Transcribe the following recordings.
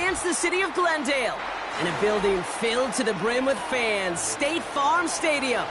against the city of Glendale. And a building filled to the brim with fans, State Farm Stadium.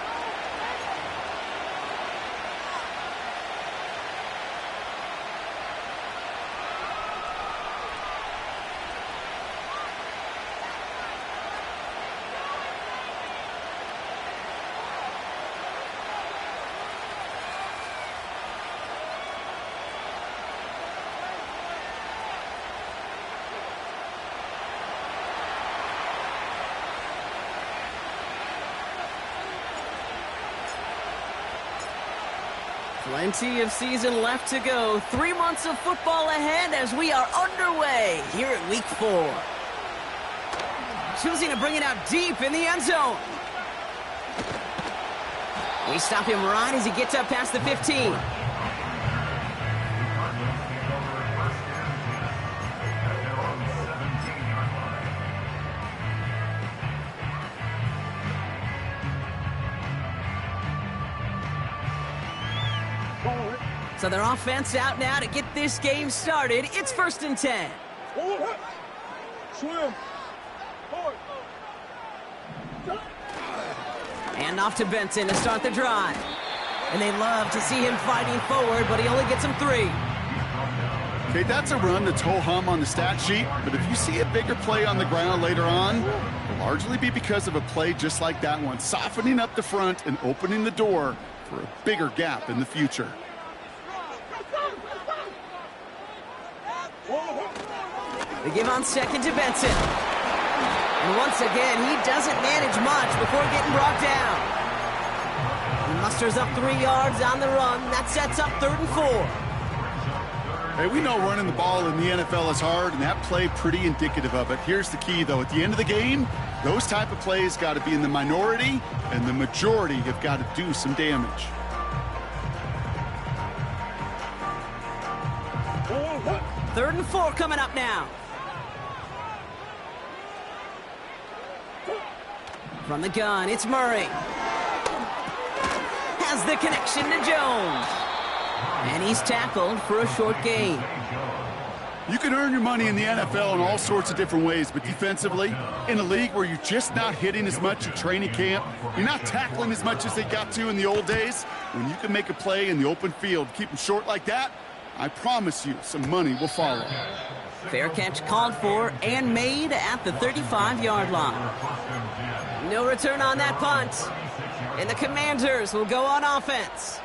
Plenty of season left to go. 3 months of football ahead as we are underway here at Week 4. Choosing to bring it out deep in the end zone. We stop him right as he gets up past the 15. So their offense out now to get this game started. It's 1st and 10. And off to Benson to start the drive. And they love to see him fighting forward, but he only gets him 3. Okay, that's a run that's ho-hum on the stat sheet, but if you see a bigger play on the ground later on, it'll largely be because of a play just like that one, softening up the front and opening the door for a bigger gap in the future. They give on 2nd to Benson. And once again, he doesn't manage much before getting brought down. He musters up 3 yards on the run. That sets up 3rd and 4. Hey, we know running the ball in the NFL is hard, and that play pretty indicative of it. Here's the key, though. At the end of the game, those type of plays got to be in the minority, and the majority have got to do some damage. Third and 4 coming up now. From the gun, it's Murray. Has the connection to Jones. And he's tackled for a short gain. You can earn your money in the NFL in all sorts of different ways, but defensively, in a league where you're just not hitting as much in training camp, you're not tackling as much as they got to in the old days, when you can make a play in the open field, keep them short like that, I promise you some money will follow. Fair catch called for and made at the 35-yard line. No return on that punt. And the Commanders will go on offense.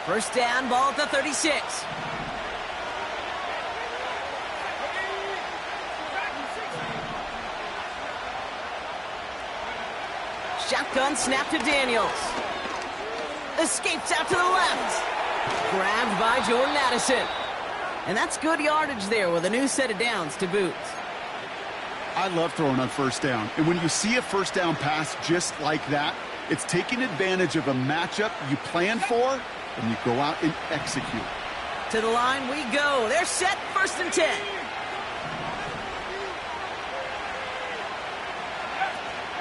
First down, ball at the 36. Shotgun snap to Daniels. Escapes out to the left. Grabbed by Jordan Addison. And that's good yardage there with a new set of downs to boot. I love throwing on first down. And when you see a first down pass just like that, it's taking advantage of a matchup you plan for, and you go out and execute. To the line we go. They're set, 1st and 10.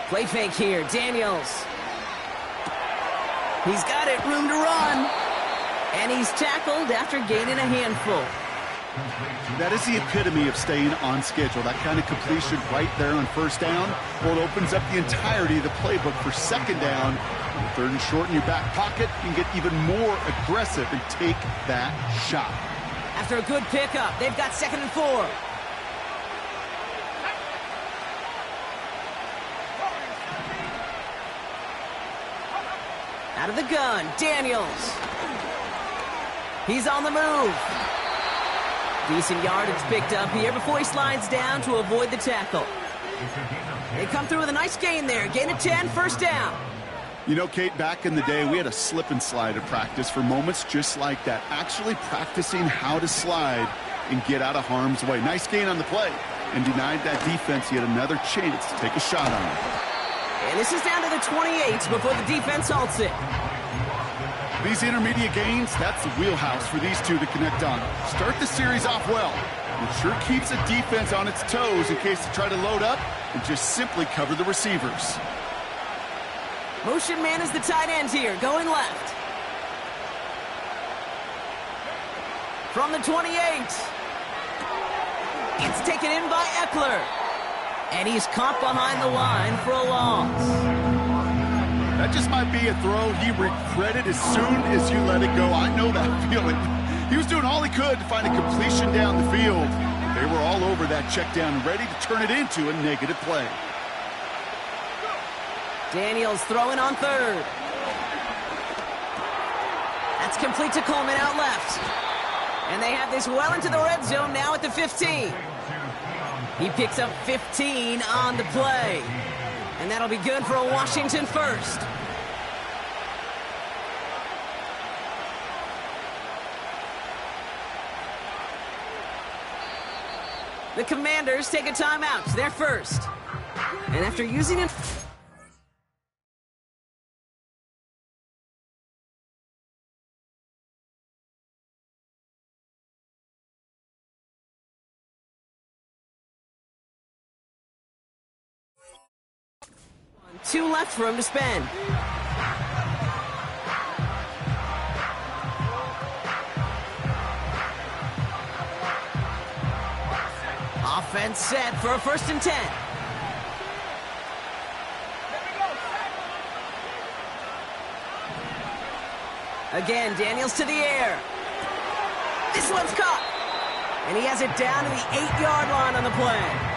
Play fake here, Daniels. He's got it, room to run. And he's tackled after gaining a handful. That is the epitome of staying on schedule. That kind of completion right there on first down. Well, it opens up the entirety of the playbook for second down. On 3rd and short in your back pocket, you can get even more aggressive and take that shot. After a good pickup, they've got 2nd and 4. Out of the gun, Daniels. He's on the move. Decent yardage picked up here before he slides down to avoid the tackle. They come through with a nice gain there. Gain of 10, first down. You know, Kate, back in the day, we had a slip and slide at practice for moments just like that. Actually practicing how to slide and get out of harm's way. Nice gain on the play. And denied that defense yet another chance to take a shot on him. And this is down to the 28 before the defense halts it. These intermediate gains, that's the wheelhouse for these two to connect on. Start the series off well. It sure keeps the defense on its toes in case they try to load up and just simply cover the receivers. Motion man is the tight end here, going left. From the 28. It's taken in by Ekeler. And he's caught behind the line for a loss. That just might be a throw he regretted as soon as you let it go. I know that feeling. He was doing all he could to find a completion down the field. They were all over that check down, ready to turn it into a negative play. Daniels throwing on third. That's complete to Coleman out left. And they have this well into the red zone now at the 15. He picks up 15 on the play. And that'll be good for a Washington first. The Commanders take a timeout. They're first. And after using it... Two left for him to spend. Offense set for a 1st and 10. Again, Daniels to the air. This one's caught. And he has it down to the 8-yard line on the play.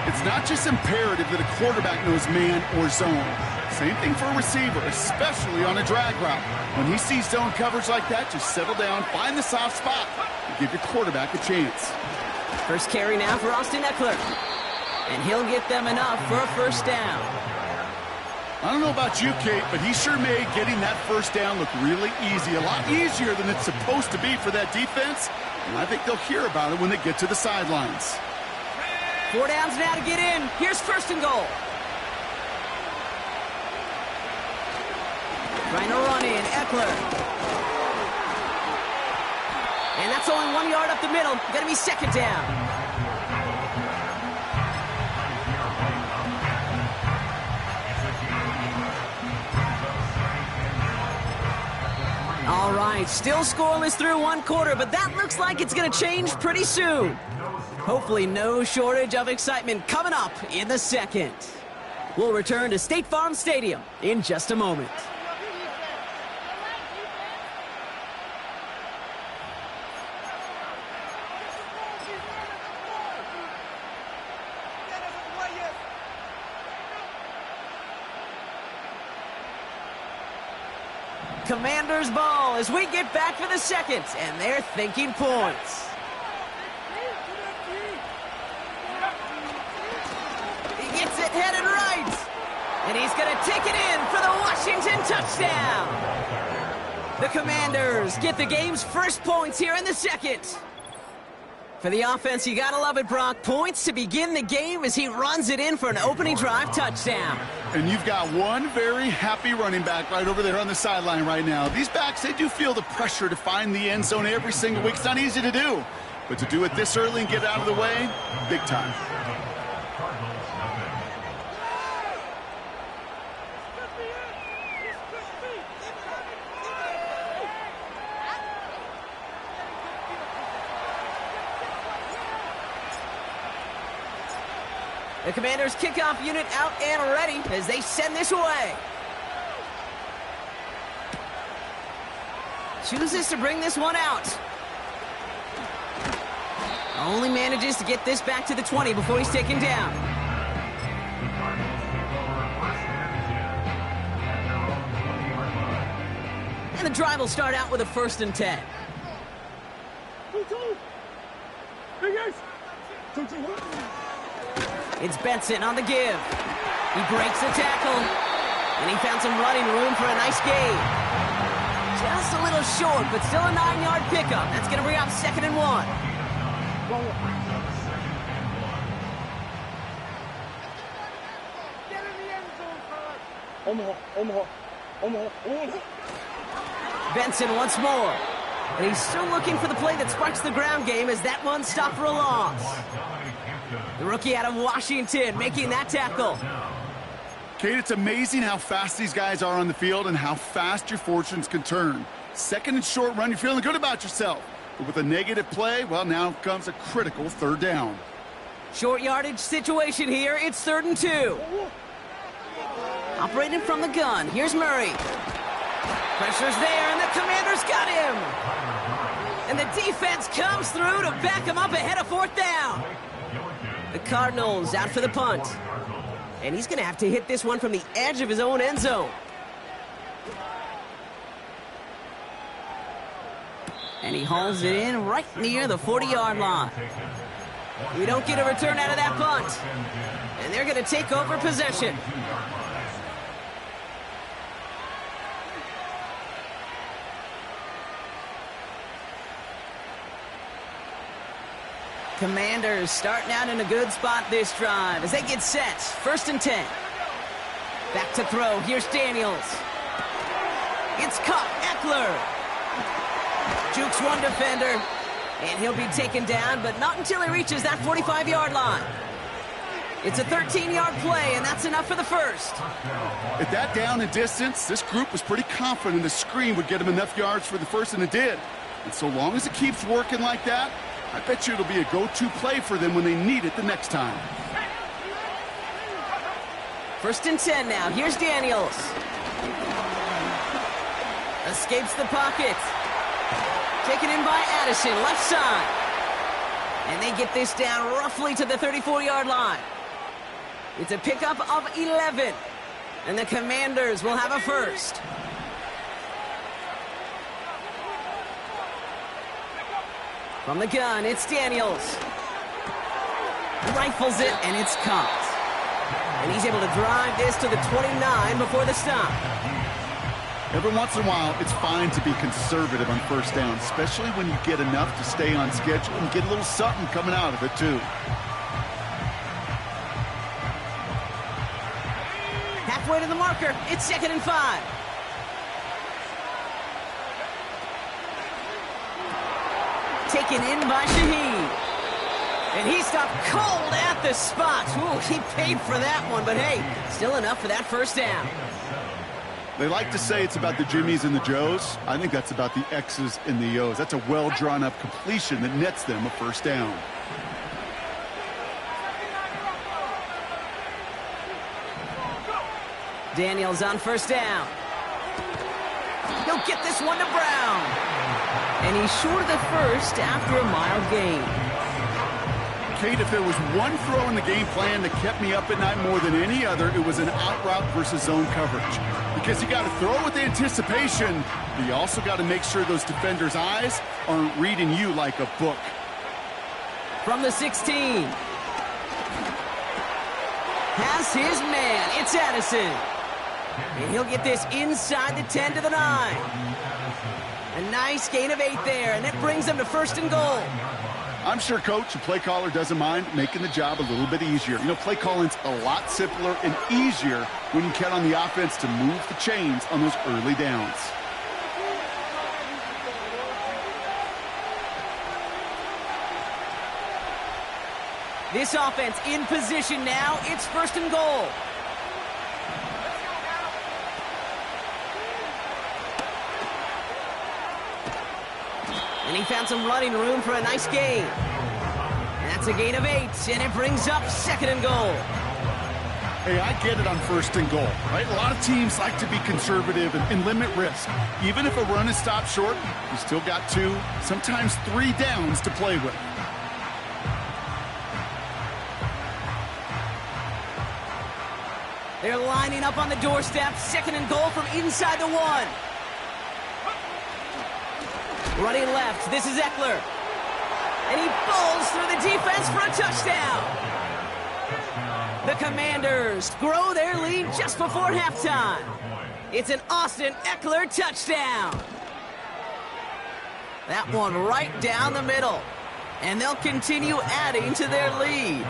It's not just imperative that a quarterback knows man or zone. Same thing for a receiver, especially on a drag route. When he sees zone coverage like that, just settle down, find the soft spot, and give your quarterback a chance. First carry now for Austin Ekeler. And he'll get them enough for a 1st down. I don't know about you, Kate, but he sure made getting that 1st down look really easy. A lot easier than it's supposed to be for that defense. And I think they'll hear about it when they get to the sidelines. 4 downs now to get in. Here's 1st and goal. Trying to run in, Ekeler. And that's only 1 yard up the middle. Gonna be 2nd down. All right, still scoreless through 1 quarter, but that looks like it's gonna change pretty soon. Hopefully no shortage of excitement coming up in the 2nd. We'll return to State Farm Stadium in just a moment. Commanders ball as we get back for the 2nd, and they're thinking points. Gets it headed right. And he's going to take it in for the Washington touchdown. The Commanders get the game's first points here in the 2nd. For the offense, you got to love it, Brock. Points to begin the game as he runs it in for an opening drive touchdown. And you've got one very happy running back right over there on the sideline right now. These backs, they do feel the pressure to find the end zone every single week. It's not easy to do. But to do it this early and get out of the way, big time. The Commanders' kickoff unit out and ready as they send this away. Chooses to bring this one out. Only manages to get this back to the 20 before he's taken down. And the drive will start out with a 1st and 10. It's Benson on the give. He breaks the tackle. And he found some running room for a nice gain. Just a little short, but still a 9-yard pickup. That's going to bring up 2nd and 1. Benson once more. And he's still looking for the play that sparks the ground game as that one stopped for a loss. The rookie out of Washington making that tackle. Kate, it's amazing how fast these guys are on the field and how fast your fortunes can turn. 2nd and short run, you're feeling good about yourself. But with a negative play, well, now comes a critical third down. Short yardage situation here. It's 3rd and 2. Operating from the gun. Here's Murray. Pressure's there, and the Commanders got him. And the defense comes through to back him up ahead of 4th down. The Cardinals out for the punt. And he's going to have to hit this one from the edge of his own end zone. And he hauls it in right near the 40-yard line. We don't get a return out of that punt. And they're going to take over possession. Commanders starting out in a good spot this drive as they get set. 1st and 10. Back to throw. Here's Daniels. It's caught. Ekeler. Jukes one defender. And he'll be taken down, but not until he reaches that 45-yard line. It's a 13-yard play, and that's enough for the first. At that down and distance, this group was pretty confident the screen would get him enough yards for the first, and it did. And so long as it keeps working like that, I bet you it'll be a go-to play for them when they need it the next time. 1st and 10 now. Here's Daniels. Escapes the pocket. Taken in by Addison, left side. And they get this down roughly to the 34-yard line. It's a pickup of 11. And the Commanders will have a first. From the gun, it's Daniels. Rifles it, and it's caught. And he's able to drive this to the 29 before the stop. Every once in a while, it's fine to be conservative on 1st down, especially when you get enough to stay on schedule and get a little something coming out of it, too. Halfway to the marker. It's 2nd and 5. Taken in by Shaheed. And he stopped cold at the spot. Ooh, he paid for that one, but hey, still enough for that 1st down. They like to say it's about the Jimmies and the Joes. I think that's about the X's and the O's. That's a well-drawn-up completion that nets them a 1st down. Daniels on 1st down. He'll get this one to Brown. And he's short of the first after a mild gain. Kate, if there was one throw in the game plan that kept me up at night more than any other, it was an out route versus zone coverage. Because you got to throw with anticipation, but you also got to make sure those defenders' eyes aren't reading you like a book. From the 16. Has his man. It's Addison. And he'll get this inside the 10 to the 9. A nice gain of 8 there, and that brings them to 1st and goal. I'm sure, Coach, the play caller doesn't mind making the job a little bit easier. You know, play calling's a lot simpler and easier when you count on the offense to move the chains on those early downs. This offense in position now. It's 1st and goal. And he found some running room for a nice gain. That's a gain of 8, and it brings up 2nd and goal. Hey, I get it on 1st and goal, right? A lot of teams like to be conservative and limit risk. Even if a run is stopped short, you still got 2, sometimes 3 downs to play with. They're lining up on the doorstep. 2nd and goal from inside the 1. Running left, this is Ekeler. And he bowls through the defense for a touchdown. The Commanders grow their lead just before halftime. It's an Austin Ekeler touchdown. That one right down the middle. And they'll continue adding to their lead.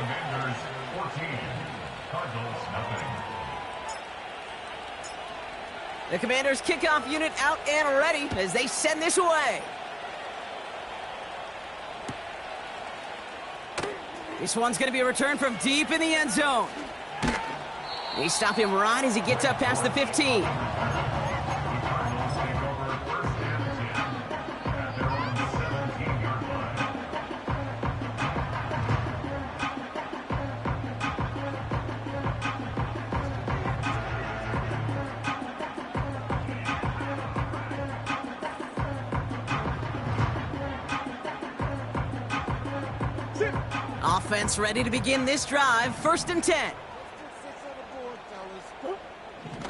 The Commanders kickoff unit out and ready as they send this away. This one's going to be a return from deep in the end zone. They stop him right as he gets up past the 15. Offense ready to begin this drive. 1st and 10.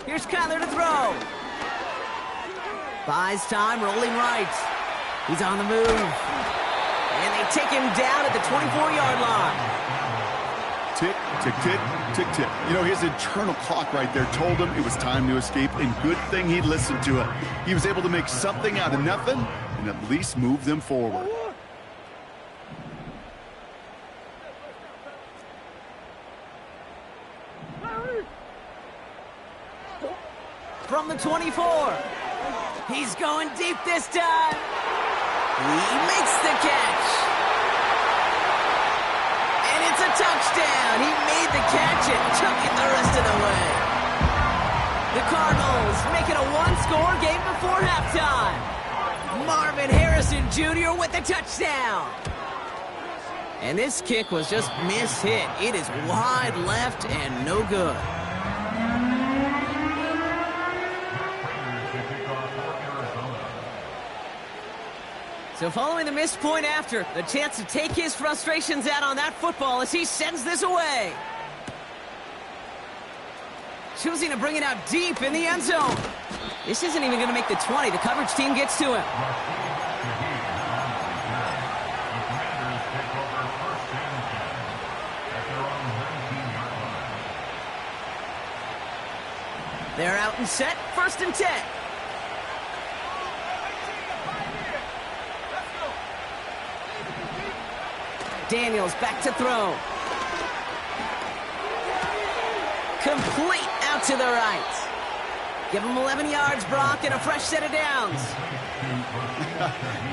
Here's Kyler to throw. Buys time, rolling right. He's on the move. And they take him down at the 24-yard line. Tick, tick, tick, tick, tick. You know, his internal clock right there told him it was time to escape, and good thing he listened to it. He was able to make something out of nothing and at least move them forward. From the 24. He's going deep this time. He makes the catch. And it's a touchdown. He made the catch and took it the rest of the way. The Cardinals make it a one-score game before halftime. Marvin Harrison Jr. with the touchdown. And this kick was just mishit. It is wide left and no good. So following the missed point after, the chance to take his frustrations out on that football as he sends this away. Choosing to bring it out deep in the end zone. This isn't even going to make the 20. The coverage team gets to him. They're out and set. 1st and 10. Daniels back to throw. Complete out to the right. Give him 11 yards, Brock, and a fresh set of downs.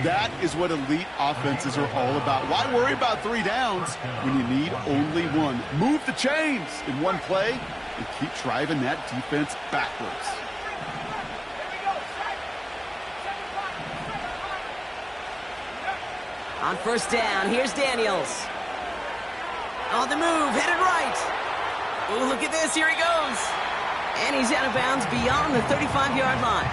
That is what elite offenses are all about. Why worry about 3 downs when you need only 1? Move the chains in one play and keep driving that defense backwards. On 1st down, here's Daniels. On the move, headed right. Oh, look at this, here he goes. And he's out of bounds beyond the 35-yard line.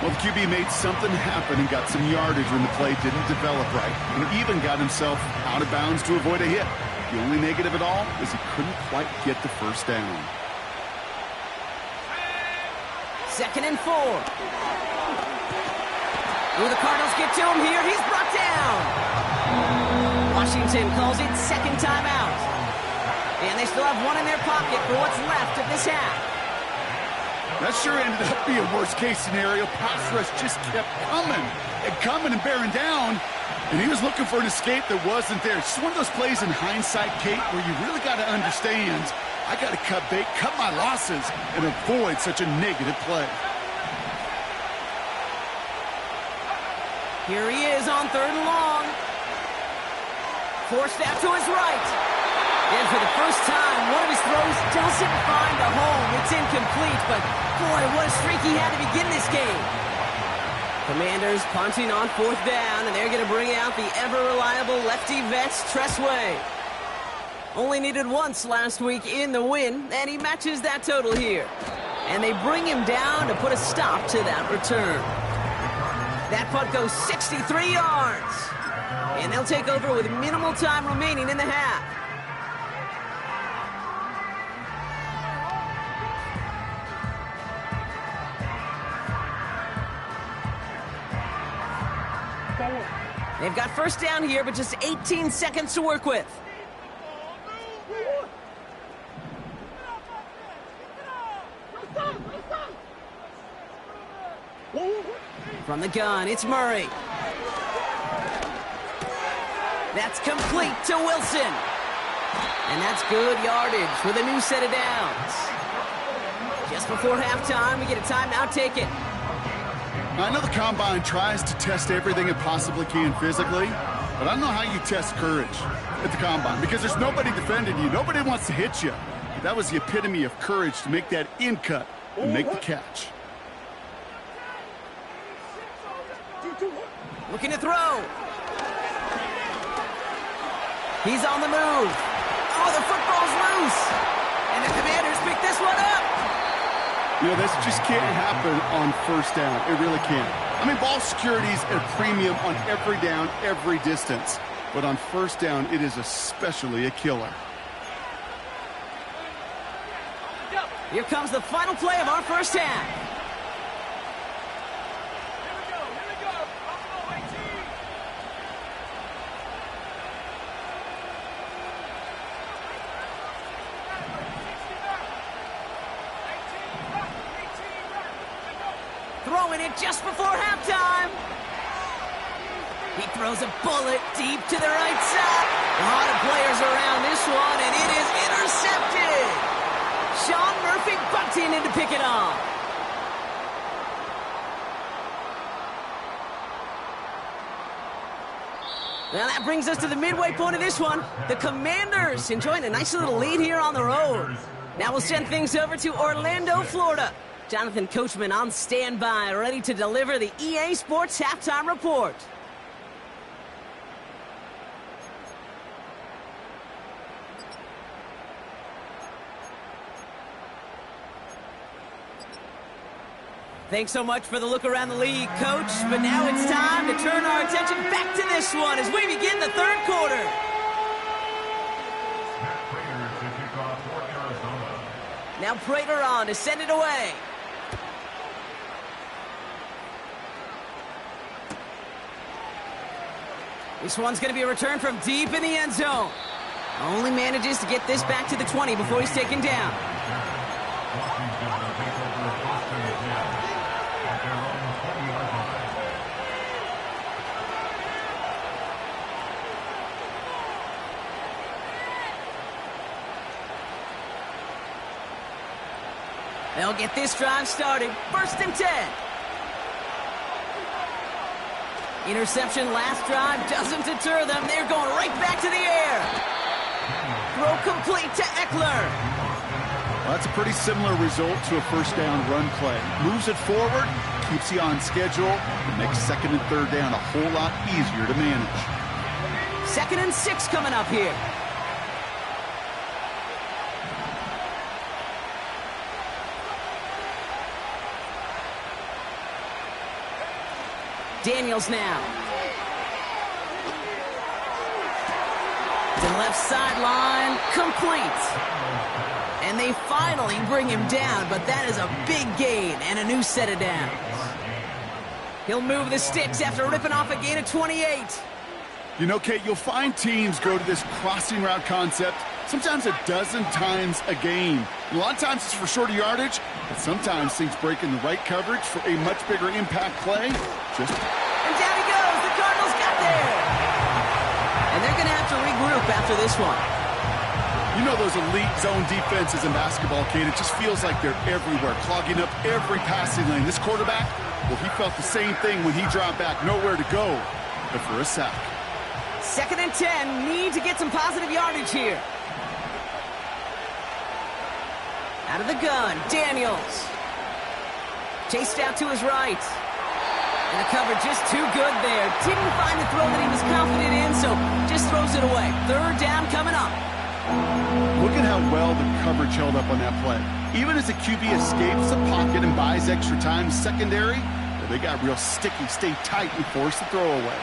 Well, the QB made something happen and got some yardage when the play didn't develop right. And even got himself out of bounds to avoid a hit. The only negative at all is he couldn't quite get the 1st down. 2nd and 4. Oh, the Cardinals get to him here. He's brought down. Washington calls it 2nd timeout. And they still have 1 in their pocket for what's left of this half. That sure ended up being a worst-case scenario. Pass rush just kept coming and bearing down. And he was looking for an escape that wasn't there. It's just one of those plays in hindsight, Kate, where you really got to understand, I got to cut bait, cut my losses, and avoid such a negative play. Here he is on 3rd and long. Forced out to his right. And for the first time, one of his throws doesn't find a home. It's incomplete, but boy, what a streak he had to begin this game. Commanders punting on 4th down, and they're going to bring out the ever-reliable lefty vets, Tress Way. Only needed once last week in the win, and he matches that total here. And they bring him down to put a stop to that return. That punt goes 63 yards. And they'll take over with minimal time remaining in the half. They've got 1st down here, but just 18 seconds to work with. From the gun, it's Murray. That's complete to Wilson. And that's good yardage with a new set of downs. Just before halftime, we get a timeout taken. I know the Combine tries to test everything it possibly can physically, but I don't know how you test courage at the Combine because there's nobody defending you. Nobody wants to hit you. But that was the epitome of courage to make that in cut and make the catch. Looking to throw. He's on the move. Oh, the football's loose. And the Commanders pick this one up. You know, this just can't happen on 1st down. It really can't. I mean, ball security's at a premium on every down, every distance. but on first down, it is especially a killer. Here comes the final play of our first half. Throwing it just before halftime. He throws a bullet deep to the right side. A lot of players around this one, and it is intercepted. Sean Murphy bucked in to pick it off. Now that brings us to the midway point of this one. The Commanders enjoying a nice little lead here on the road. Now we'll send things over to Orlando, Florida. Jonathan Coachman on standby, ready to deliver the EA Sports Halftime Report. Thanks so much for the look around the league, Coach. But now it's time to turn our attention back to this one as we begin the third quarter. Now Prater on to send it away. This one's going to be a return from deep in the end zone. Only manages to get this back to the 20 before he's taken down. They'll get this drive started. First and 10. Interception last drive doesn't deter them. They're going right back to the air. Throw complete to Eckler. Well, that's a pretty similar result to a first down run play. Moves it forward, keeps you on schedule, and makes second and third down a whole lot easier to manage. 2nd and 6 coming up here. Daniels now. To the left sideline, complete. And they finally bring him down, but that is a big gain and a new set of downs. He'll move the sticks after ripping off a gain of 28. You know, Kate, you'll find teams go to this crossing route concept sometimes a dozen times a game. A lot of times it's for shorter yardage, but sometimes things break in the right coverage for a much bigger impact play. And down he goes. The Cardinals got there. And they're going to have to regroup after this one. You know those elite zone defenses in basketball, Kate, it just feels like they're everywhere, clogging up every passing lane. This quarterback, well, he felt the same thing when he dropped back, nowhere to go but for a sack. 2nd and 10, need to get some positive yardage here. Out of the gun, Daniels. Chased out to his right. And the cover just too good there. Didn't find the throw that he was confident in, so just throws it away. Third down coming up. Look at how well the coverage held up on that play. Even as the QB escapes the pocket and buys extra time, secondary, well, they got real sticky, stay tight, and force the throw away.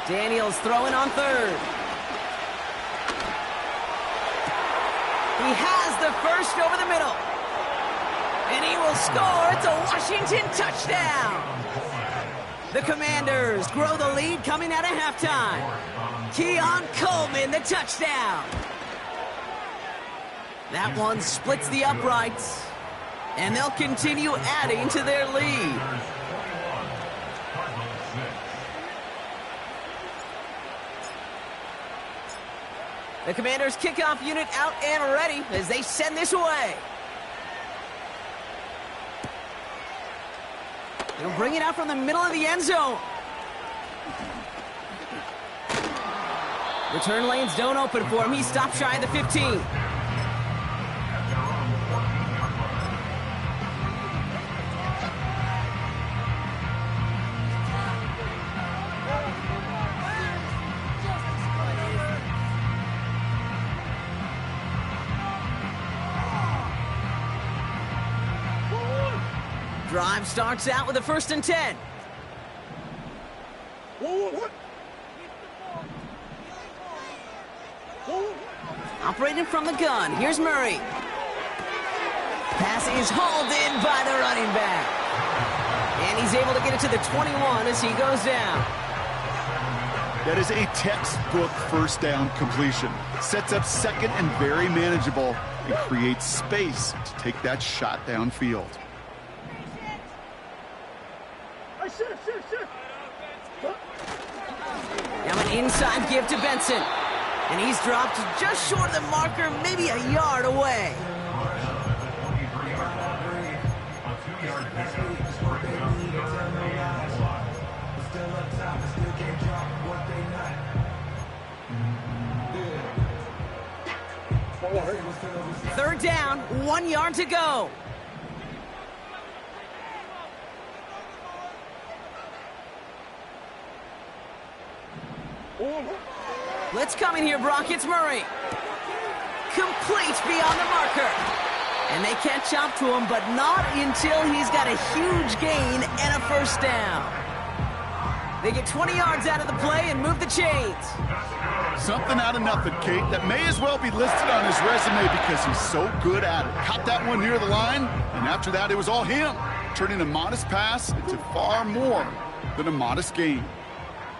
Daniels throwing on third. He has the first over the middle. And he will score. It's a Washington touchdown. The Commanders grow the lead coming out of halftime. Keon Coleman, the touchdown. That one splits the uprights. And they'll continue adding to their lead. The Commanders' kickoff unit out and ready as they send this away. They'll bring it out from the middle of the end zone. Return lanes don't open for him. He stopped shy of the 15. Drive starts out with a 1st and 10. Operating from the gun, here's Murray. Pass is hauled in by the running back. And he's able to get it to the 21 as he goes down. That is a textbook 1st down completion. Sets up 2nd and very manageable and creates space to take that shot downfield. Now an inside give to Benson. And he's dropped just short of the marker, maybe a yard away. Third down, 1 yard to go. Blitz coming here, Brock. It's Murray. Complete beyond the marker. And they catch up to him, but not until he's got a huge gain and a 1st down. They get 20 yards out of the play and move the chains. Something out of nothing, Kate, that may as well be listed on his resume because he's so good at it. Caught that one near the line, and after that it was all him, turning a modest pass into far more than a modest gain.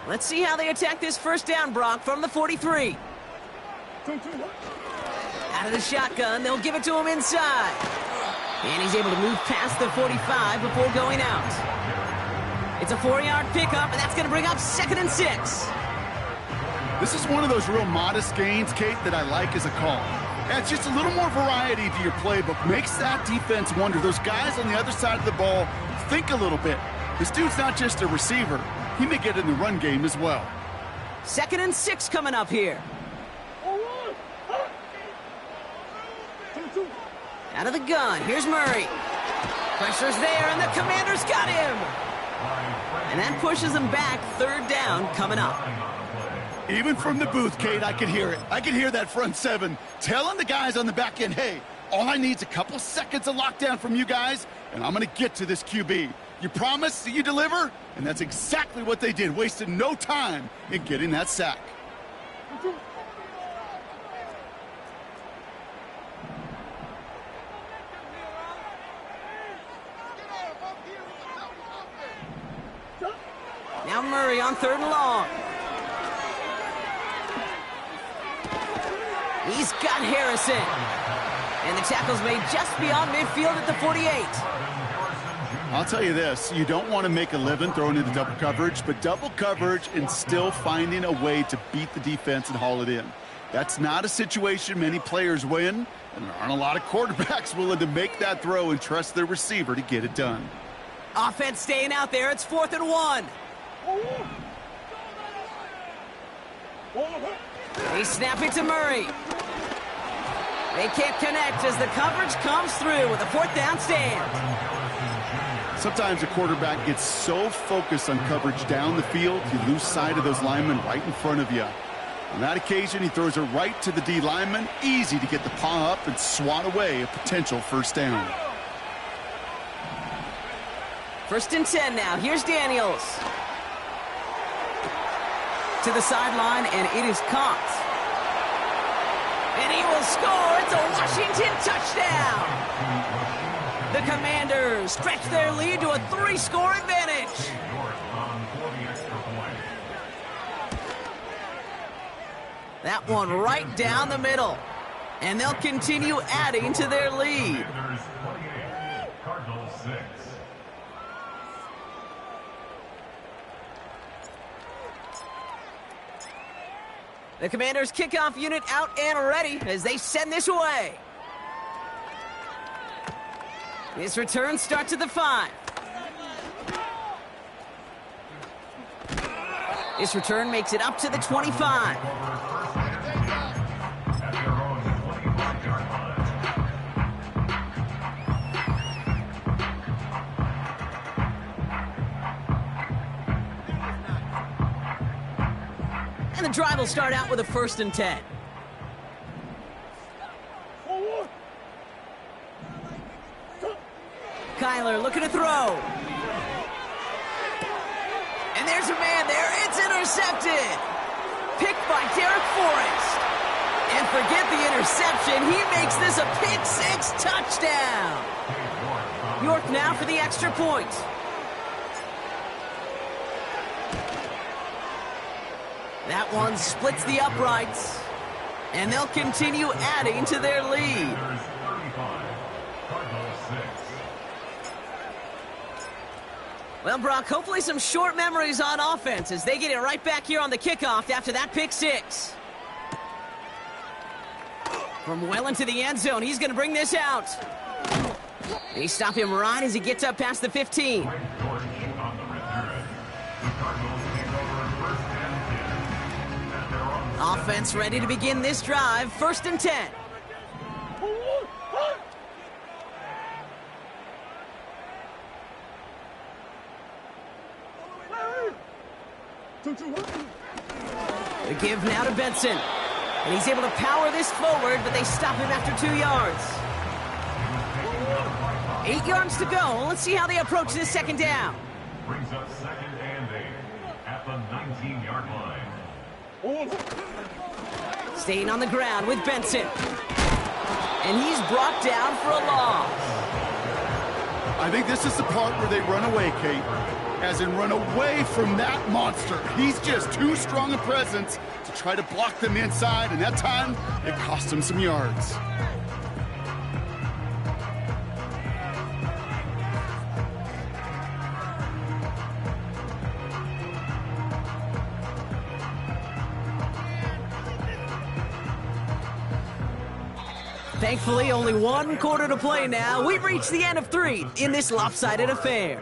Let's see how they attack this 1st down, Brock, from the 43. Out of the shotgun, they'll give it to him inside. And he's able to move past the 45 before going out. It's a 4-yard pickup, and that's going to bring up 2nd and 6. This is one of those real modest gains, Kate, that I like as a call. Adds just a little more variety to your playbook. Makes that defense wonder. Those guys on the other side of the ball think a little bit. This dude's not just a receiver. He may get in the run game as well. 2nd and 6 coming up here. Out of the gun, here's Murray. Pressure's there, and the Commanders got him. And that pushes them back. 3rd down coming up. Even from the booth, Kate, I could hear it. I could hear that front 7 telling the guys on the back end, hey, all I need is a couple seconds of lockdown from you guys, and I'm going to get to this QB. You promise that you deliver? And that's exactly what they did, wasted no time in getting that sack. Now Murray on 3rd and long. He's got Harrison. And the tackle's made just beyond midfield at the 48. I'll tell you this, you don't want to make a living throwing into double coverage, but double coverage and still finding a way to beat the defense and haul it in. That's not a situation many players win, and there aren't a lot of quarterbacks willing to make that throw and trust their receiver to get it done. Offense staying out there. It's 4th and 1. They snap it to Murray. They can't connect as the coverage comes through with a 4th down stand. Sometimes a quarterback gets so focused on coverage down the field, you lose sight of those linemen right in front of you. On that occasion, he throws it right to the D lineman. Easy to get the paw up and swat away a potential 1st down. 1st and 10 now. Here's Daniels. To the sideline, and it is caught. And he will score. It's a Washington touchdown. The Commanders stretch their lead to a 3-score advantage. That one right down the middle. And they'll continue adding to their lead. The Commanders' kickoff unit out and ready as they send this away. This return starts at the 5. This return makes it up to the 25. And the drive will start out with a 1st and 10. Kyler looking to throw. And there's a man there. It's intercepted. Picked by Derek Forrest. And forget the interception. He makes this a pick-six touchdown. York now for the extra point. That one splits the uprights. And they'll continue adding to their lead. Well, Brock, hopefully some short memories on offense as they get it right back here on the kickoff after that pick-six. From well into the end zone, he's going to bring this out. They stop him right as he gets up past the 15. Offense ready to begin this drive. 1st and 10. The give now to Benson. And he's able to power this forward, but they stop him after 2 yards. 8 yards to go. Let's see how they approach this 2nd down. Brings up 2nd and 8 at the 19-yard line. Staying on the ground with Benson. And he's brought down for a loss. I think this is the part where they run away, Kate. As in run away from that monster. He's just too strong a presence to try to block them inside, and that time, it cost him some yards. Thankfully, only 1 quarter to play now. We've reached the end of 3 in this lopsided affair.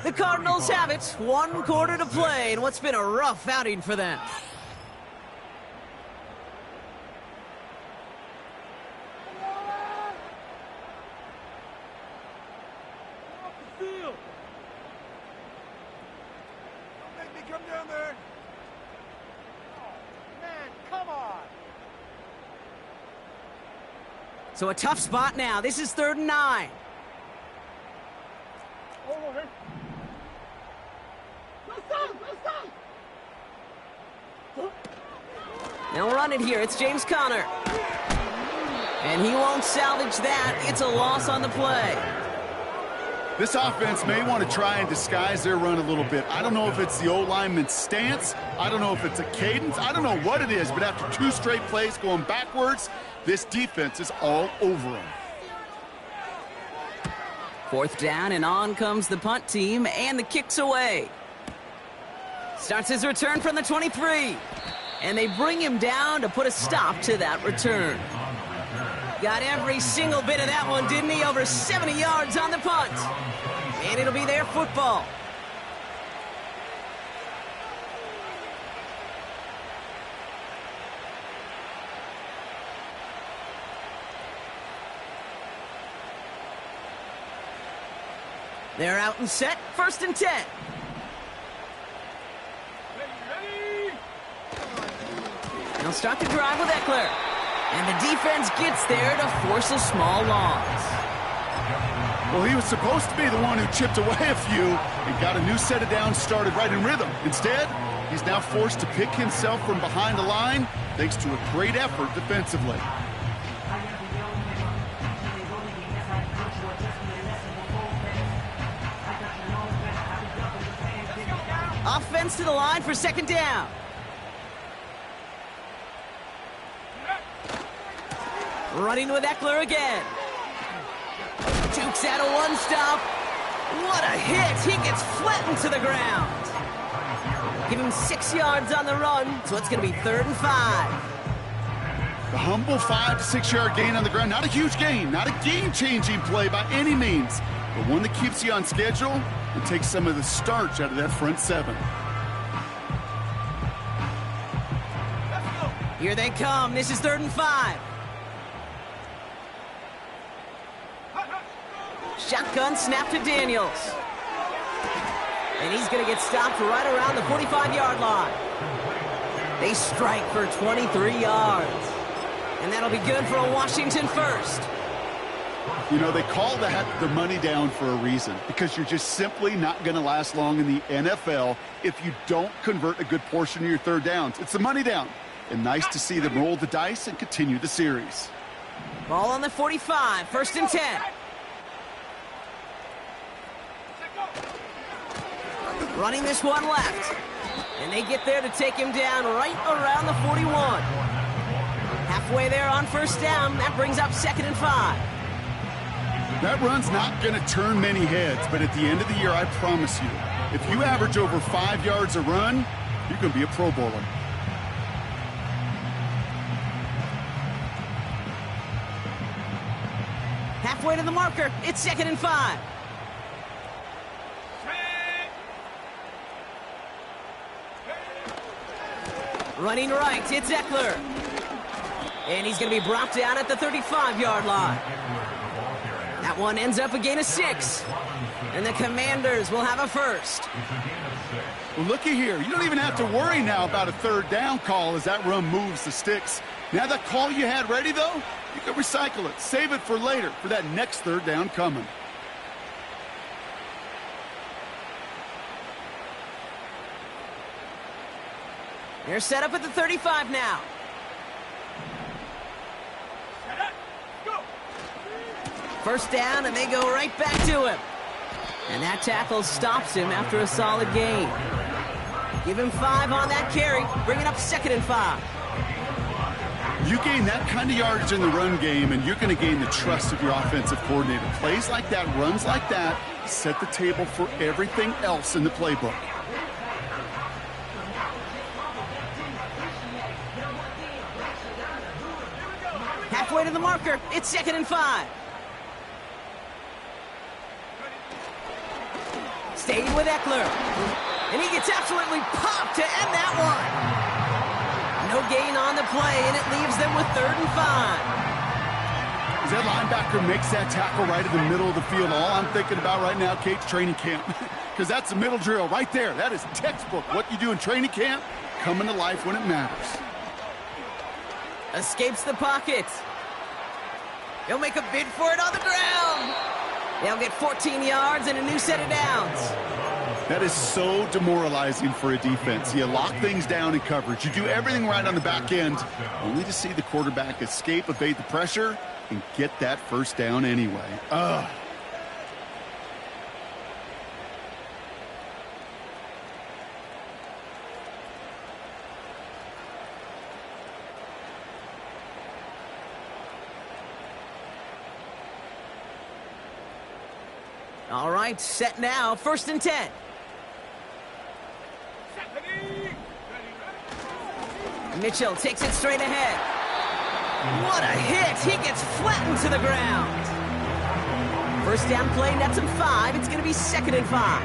The Cardinals have it. 1 quarter to play in what's been a rough outing for them. Don't make me come down there. Man, come on. So a tough spot now. This is 3rd and 9. They'll run it here. It's James Conner. And he won't salvage that. It's a loss on the play. This offense may want to try and disguise their run a little bit. I don't know if it's the O-lineman's stance. I don't know if it's a cadence. I don't know what it is, but after 2 straight plays going backwards, this defense is all over them. 4th down, and on comes the punt team, and the kick's away. Starts his return from the 23. And they bring him down to put a stop to that return. Got every single bit of that one, didn't he? Over 70 yards on the punt. And it'll be their football. They're out and set. 1st and 10. They'll start the drive with Eckler. And the defense gets there to force a small loss. Well, he was supposed to be the one who chipped away a few and got a new set of downs started right in rhythm. Instead, he's now forced to pick himself from behind the line thanks to a great effort defensively. Offense to the line for 2nd down. Running with Eckler again. Dukes out a 1-stop. What a hit. He gets flattened to the ground. Give him 6 yards on the run, so it's going to be 3rd and 5. The humble 5 to 6 yard gain on the ground. Not a huge gain, not a game-changing play by any means, but one that keeps you on schedule and takes some of the starch out of that front 7. Here they come. This is 3rd and 5. Shotgun snap to Daniels. And he's going to get stopped right around the 45-yard line. They strike for 23 yards. And that'll be good for a Washington first. You know, they call that the money down for a reason, because you're just simply not going to last long in the NFL if you don't convert a good portion of your third downs. It's the money down. And nice to see them roll the dice and continue the series. Ball on the 45, 1st and 10. Running this one left. And they get there to take him down right around the 41. Halfway there on 1st down. That brings up 2nd and 5. That run's not going to turn many heads, but at the end of the year, I promise you, if you average over 5 yards a run, you're going to be a Pro Bowler. Halfway to the marker. It's 2nd and 5. Running right, it's Eckler. And he's going to be brought down at the 35-yard line. That one ends up a gain of 6. And the Commanders will have a first. Well, looky here. You don't even have to worry now about a 3rd down call as that run moves the sticks. Now that call you had ready, though, you can recycle it. Save it for later, for that next 3rd down coming. They're set up at the 35 now. First down, and they go right back to him. And that tackle stops him after a solid gain. Give him 5 on that carry, bringing up 2nd and 5. You gain that kind of yardage in the run game, and you're going to gain the trust of your offensive coordinator. Plays like that, runs like that, set the table for everything else in the playbook. Halfway to the marker, it's 2nd and 5. Staying with Eckler. And he gets absolutely popped to end that one. No gain on the play, and it leaves them with 3rd and 5. As that linebacker makes that tackle right in the middle of the field, all I'm thinking about right now, Kate's training camp. Because that's the middle drill right there. That is textbook. What you do in training camp, coming to life when it matters. Escapes the pocket. He'll make a bid for it on the ground. They'll get 14 yards and a new set of downs. That is so demoralizing for a defense. You lock things down in coverage. You do everything right on the back end, only to see the quarterback escape, evade the pressure, and get that 1st down anyway. Ugh. All right, set now, 1st and 10. Mitchell takes it straight ahead. What a hit! He gets flattened to the ground. 1st down play, nets him 5. It's going to be 2nd and 5.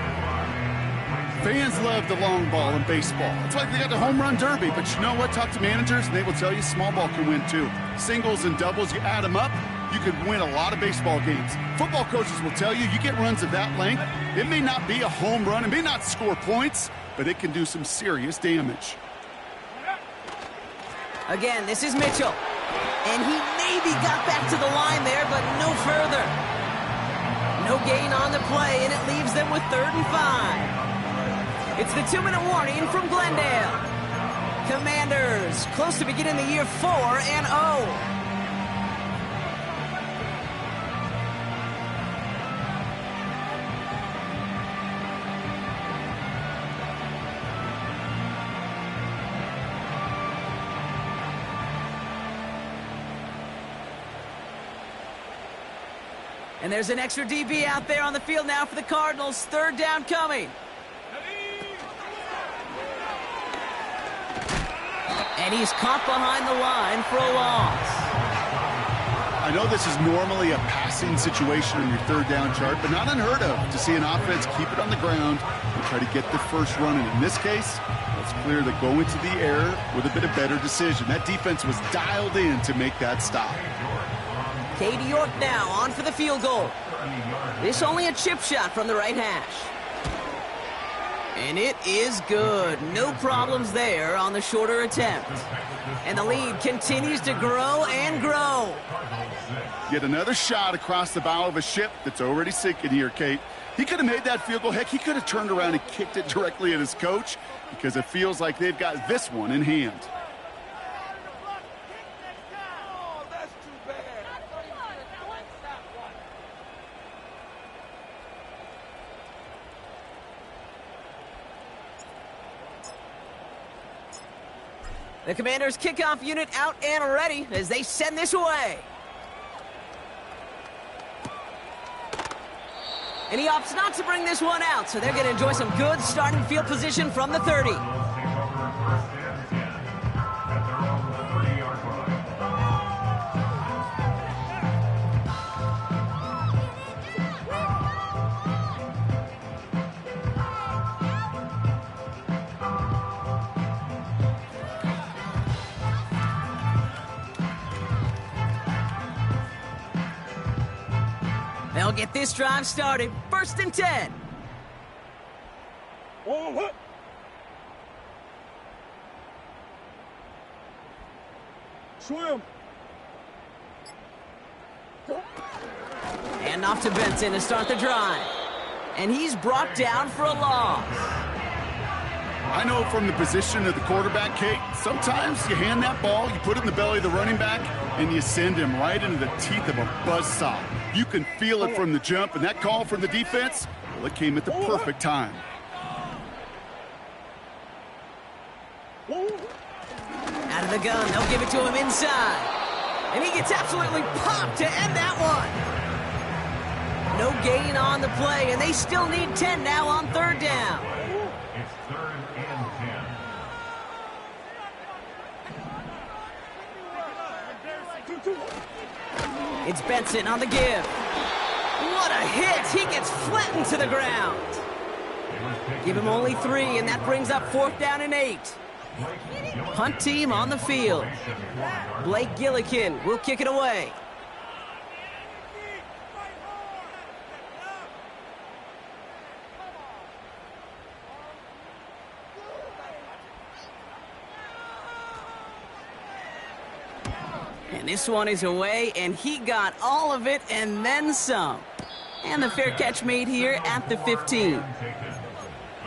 Fans love the long ball in baseball. It's like they got the home run derby, but you know what? Talk to managers, and they will tell you small ball can win too. Singles and doubles, you add them up, you could win a lot of baseball games. Football coaches will tell you get runs of that length. It may not be a home run, it may not score points, but it can do some serious damage. Again, this is Mitchell. And he maybe got back to the line there, but no further. No gain on the play, and it leaves them with 3rd and 5. It's the 2-minute warning from Glendale. Commanders, close to beginning the year 4-0. And there's an extra DB out there on the field now for the Cardinals. 3rd down coming. And he's caught behind the line for a loss. I know this is normally a passing situation on your 3rd down chart, but not unheard of to see an offense keep it on the ground and try to get the first run. And in this case, it's clear that going to the air with a bit of better decision. That defense was dialed in to make that stop. Cade York now on for the field goal. This only a chip shot from the right hash. And it is good. No problems there on the shorter attempt. And the lead continues to grow and grow. Yet another shot across the bow of a ship that's already sinking here, Kate. He could have made that field goal. Heck, he could have turned around and kicked it directly at his coach because it feels like they've got this one in hand. Oh, that's too bad. The Commanders' kickoff unit out and ready as they send this away. And he opts not to bring this one out, so they're going to enjoy some good starting field position from the 30. They'll get this drive started. 1st and 10. Oh, what? Swim. And off to Benson to start the drive. And he's brought down for a loss. I know from the position of the quarterback, Kate, sometimes you hand that ball, you put it in the belly of the running back, and you send him right into the teeth of a buzzsaw. You can feel it from the jump, and that call from the defense, well, it came at the perfect time. Out of the gun, they'll give it to him inside. And he gets absolutely popped to end that one. No gain on the play, and they still need 10 now on 3rd down. It's 3rd and 10. It's Benson on the give. What a hit! He gets flattened to the ground. Give him only 3, and that brings up 4th down and 8. Punt team on the field. Blake Gillikin will kick it away. And this one is away, and he got all of it and then some. And the fair catch made here at the 15.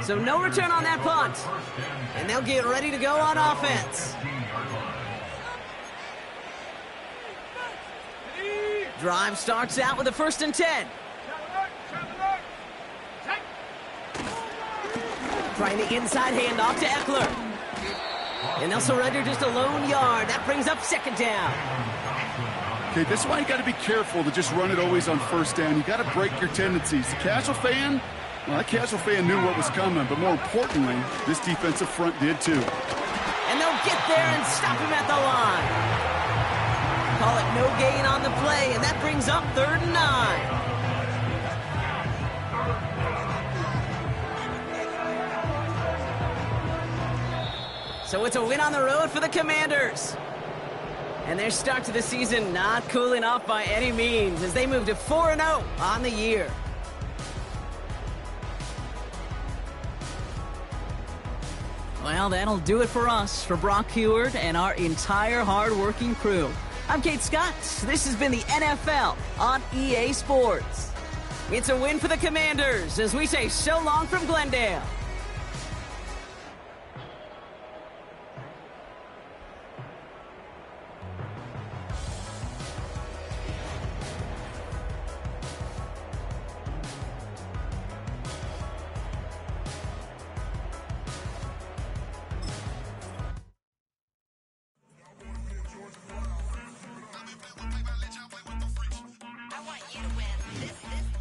So no return on that punt. And they'll get ready to go on offense. Drive starts out with a 1st and 10. Trying the inside handoff to Eckler. And they'll surrender just a lone yard. That brings up 2nd down. Okay, this is why you got to be careful to just run it always on 1st down. You got to break your tendencies. The casual fan, well, that casual fan knew what was coming, but more importantly, this defensive front did too. And they'll get there and stop him at the line. Call it no gain on the play, and that brings up 3rd and 9. So it's a win on the road for the Commanders. And their start to the season not cooling off by any means as they move to 4-0 on the year. Well, that'll do it for us, for Brock Huard and our entire hard-working crew. I'm Kate Scott. This has been the NFL on EA Sports. It's a win for the Commanders as we say so long from Glendale.